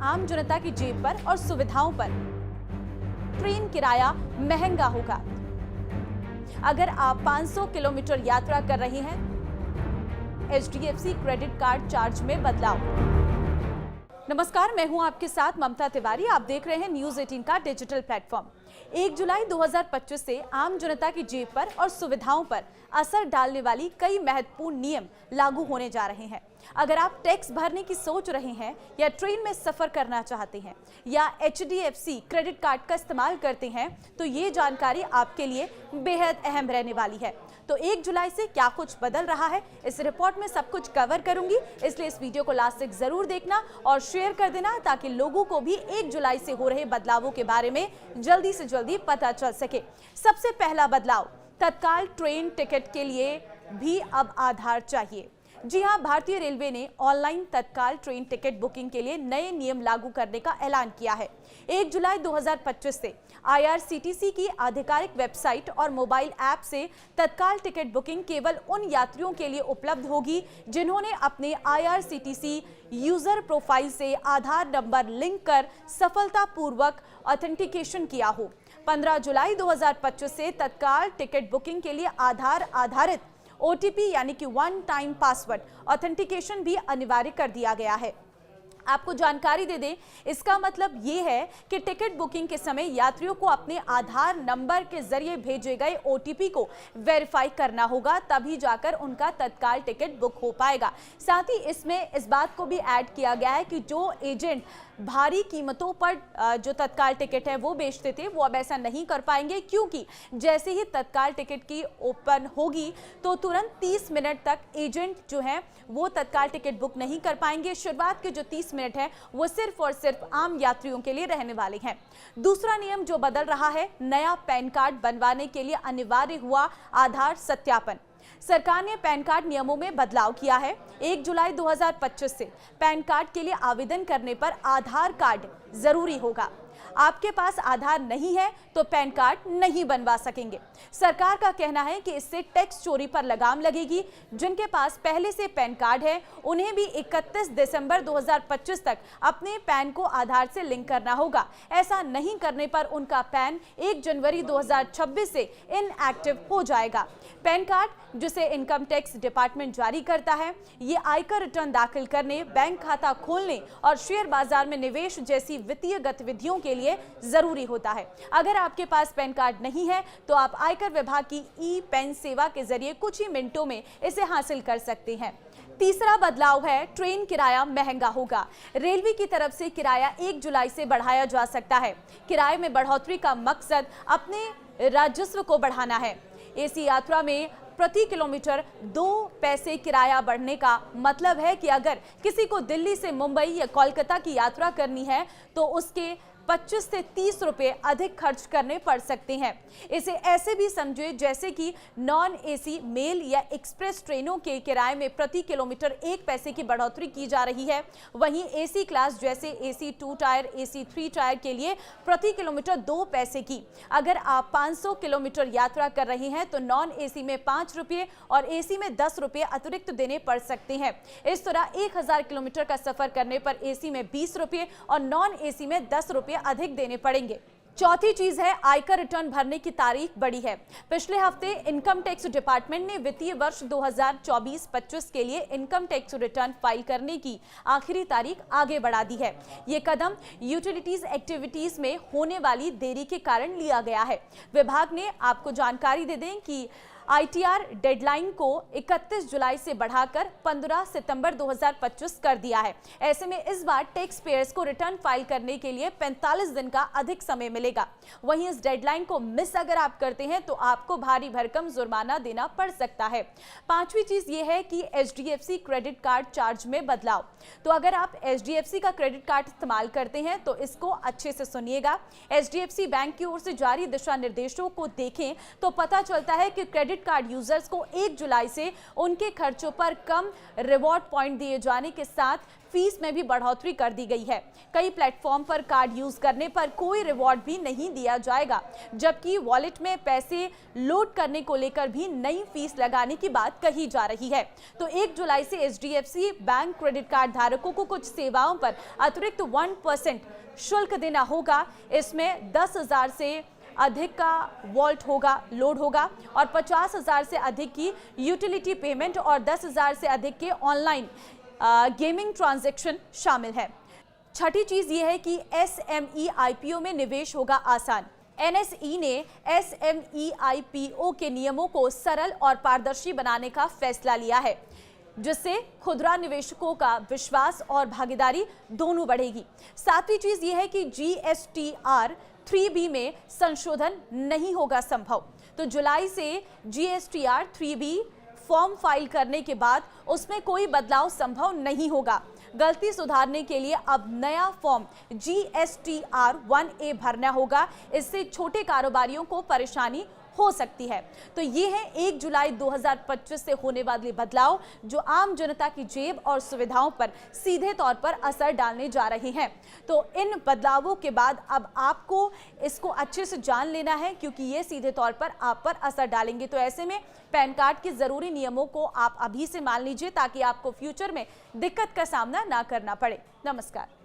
आम जनता की जेब पर और सुविधाओं पर ट्रेन किराया महंगा होगा। अगर आप 500 किलोमीटर यात्रा कर रहे हैं, HDFC क्रेडिट कार्ड चार्ज में बदलाव। नमस्कार, मैं हूं आपके साथ ममता तिवारी। आप देख रहे हैं न्यूज 18 का डिजिटल प्लेटफॉर्म। 1 जुलाई 2025 से आम जनता की जेब पर और सुविधाओं पर असर डालने वाली कई महत्वपूर्ण नियम लागू होने जा रहे हैं। अगर आप टैक्स भरने की सोच रहे हैं या ट्रेन में सफर करना चाहते हैं या HDFC क्रेडिट कार्ड का इस्तेमाल करते हैं, तो ये जानकारी आपके लिए बेहद अहम रहने वाली है। तो 1 जुलाई से क्या कुछ बदल रहा है, इस रिपोर्ट में सब कुछ कवर करूंगी, इसलिए इस वीडियो को लास्ट तक जरूर देखना और शेयर कर देना ताकि लोगों को भी 1 जुलाई से हो रहे बदलावों के बारे में जल्दी से जल्दी पता चल सके। सबसे पहला बदलाव, तत्काल ट्रेन टिकट के लिए भी अब आधार चाहिए। जी हां, भारतीय रेलवे ने ऑनलाइन तत्काल ट्रेन टिकट बुकिंग के लिए नए नियम लागू करने का ऐलान किया है। 1 जुलाई 2025 से IRCTC की आधिकारिक वेबसाइट और मोबाइल ऐप से तत्काल टिकट बुकिंग केवल उन यात्रियों के लिए उपलब्ध होगी जिन्होंने अपने IRCTC यूजर प्रोफाइल से आधार नंबर लिंक कर सफलतापूर्वक ऑथेंटिकेशन किया हो। 15 जुलाई 2025 से तत्काल टिकट बुकिंग के लिए आधार आधारित OTP यानी कि वन टाइम पासवर्ड ऑथेंटिकेशन भी अनिवार्य कर दिया गया है। आपको जानकारी दे दें, इसका मतलब ये है कि टिकट बुकिंग के समय यात्रियों को अपने आधार नंबर के जरिए भेजे गए OTP को वेरीफाई करना होगा, तभी जाकर उनका तत्काल टिकट बुक हो पाएगा। साथ ही इसमें इस बात को भी ऐड किया गया है कि जो एजेंट भारी कीमतों पर जो तत्काल टिकट है वो बेचते थे, वो अब ऐसा नहीं कर पाएंगे, क्योंकि जैसे ही तत्काल टिकट की ओपन होगी तो तुरंत 30 मिनट तक एजेंट जो है वो तत्काल टिकट बुक नहीं कर पाएंगे। शुरुआत के जो 30 मिनट है वो सिर्फ और सिर्फ आम यात्रियों के लिए रहने वाले हैं। दूसरा नियम जो बदल रहा है, नया पैन कार्ड बनवाने के लिए अनिवार्य हुआ आधार सत्यापन। सरकार ने पैन कार्ड नियमों में बदलाव किया है। 1 जुलाई 2025 से पैन कार्ड के लिए आवेदन करने पर आधार कार्ड जरूरी होगा। आपके पास आधार नहीं है तो पैन कार्ड नहीं बनवा सकेंगे। सरकार का कहना है कि इससे टैक्स चोरी पर लगाम लगेगी। जिनके पास पहले से पैन कार्ड है उन्हें भी 31 दिसंबर 2025 तक अपने पैन को आधार से लिंक करना होगा। ऐसा नहीं करने पर उनका पैन 1 जनवरी 2026 से इनएक्टिव हो जाएगा। पैन कार्ड जिसे इनकम टैक्स डिपार्टमेंट जारी करता है, ये आयकर रिटर्न दाखिल करने, बैंक खाता खोलने और शेयर बाजार में निवेश जैसी वित्तीय गतिविधियों के लिए जरूरी होता है। अगर आपके पास पैन कार्ड नहीं है तो आप आयकर विभाग की ई-पेन सेवा के जरिए कुछ ही मिनटों में इसे हासिल कर सकते हैं। तीसरा बदलाव है, ट्रेन किराया महंगा होगा। रेलवे की तरफ से किराया 1 जुलाई से बढ़ाया जा सकता है। किराए में बढ़ोतरी का मकसद अपने राजस्व को बढ़ाना है। AC यात्रा में प्रति किलोमीटर 2 पैसे किराया बढ़ने का मतलब है कि अगर किसी को दिल्ली से मुंबई या कोलकाता की यात्रा करनी है तो उसके 25 से 30 रुपए अधिक खर्च करने पड़ सकते हैं। इसे ऐसे भी समझे जैसे कि नॉन AC मेल या एक्सप्रेस ट्रेनों के किराए में प्रति किलोमीटर 1 पैसे की बढ़ोतरी की जा रही है। वहीं AC क्लास जैसे AC 2 टायर, AC 3 टायर के लिए प्रति किलोमीटर 2 पैसे की। अगर आप 500 किलोमीटर यात्रा कर रहे हैं तो नॉन AC में 5 रुपये और AC में 10 रुपये अतिरिक्त देने पड़ सकते हैं। इस तरह 1000 किलोमीटर का सफर करने पर AC में 20 रुपये और नॉन AC में 10 रुपये अधिक देने पड़ेंगे। चौथी चीज है, आयकर रिटर्न भरने की तारीख बढ़ी है। पिछले हफ्ते इनकम टैक्स डिपार्टमेंट ने वित्तीय वर्ष 2024-25 के लिए इनकम टैक्स रिटर्न फाइल करने की आखिरी तारीख आगे बढ़ा दी है। ये कदम यूटिलिटीज एक्टिविटीज में होने वाली देरी के कारण लिया गया है। विभाग ने आपको जानकारी दे दें कि ITR डेडलाइन को 31 जुलाई से बढ़ाकर 15 सितंबर 2025 कर दिया है। ऐसे में इस बार टैक्स पेयर्स को रिटर्न फाइल करने के लिए 45 दिन का अधिक समय मिलेगा। वहीं इस डेडलाइन को मिस अगर आप करते हैं तो आपको भारी भरकम जुर्माना देना पड़ सकता है। पांचवी चीज ये है कि HDFC क्रेडिट कार्ड चार्ज में बदलाव। तो अगर आप HDFC का क्रेडिट कार्ड इस्तेमाल करते हैं तो इसको अच्छे से सुनिएगा। HDFC बैंक की ओर से जारी दिशा निर्देशों को देखें तो पता चलता है कि क्रेडिट क्रेडिट कार्ड यूजर्स को 1 जुलाई से उनके खर्चों पर कम रिवॉर्ड पॉइंट दिए जाने के साथ फीस में भी बढ़ोतरी कर दी गई है। कई प्लेटफॉर्म पर कार्ड यूज करने पर कोई रिवॉर्ड भी नहीं दिया जाएगा, जबकि वॉलेट में पैसे लोड करने को लेकर भी नई फीस लगाने की बात कही जा रही है। तो 1 जुलाई से एचडीएफसी बैंक क्रेडिट कार्ड धारकों को कुछ सेवाओं पर अतिरिक्त 1% शुल्क देना होगा। इसमें 10,000 से अधिक का वॉल्ट होगा, लोड होगा और 50,000 से अधिक की यूटिलिटी पेमेंट और 10,000 से अधिक के ऑनलाइन गेमिंग ट्रांजैक्शन शामिल है। छठी चीज ये है कि एसएमई आईपीओ में निवेश होगा आसान। एनएसई ने एसएमई आईपीओ के नियमों को सरल और पारदर्शी बनाने का फैसला लिया है, जिससे खुदरा निवेशकों का विश्वास और भागीदारी दोनों बढ़ेगी। सातवीं चीज ये है कि जीएसटीआर 3B में संशोधन नहीं होगा संभव। तो जुलाई से जीएसटीआर 3B फॉर्म फाइल करने के बाद उसमें कोई बदलाव संभव नहीं होगा। गलती सुधारने के लिए अब नया फॉर्म GSTR 1A भरना होगा। इससे छोटे कारोबारियों को परेशानी हो सकती है। तो ये है 1 जुलाई 2025 से होने वाले बदलाव, जो आम जनता की जेब और सुविधाओं पर सीधे तौर पर असर डालने जा रहे हैं। तो इन बदलावों के बाद अब आपको इसको अच्छे से जान लेना है, क्योंकि ये सीधे तौर पर आप पर असर डालेंगे। तो ऐसे में पैन कार्ड के जरूरी नियमों को आप अभी से मान लीजिए, ताकि आपको फ्यूचर में दिक्कत का सामना ना करना पड़े। नमस्कार।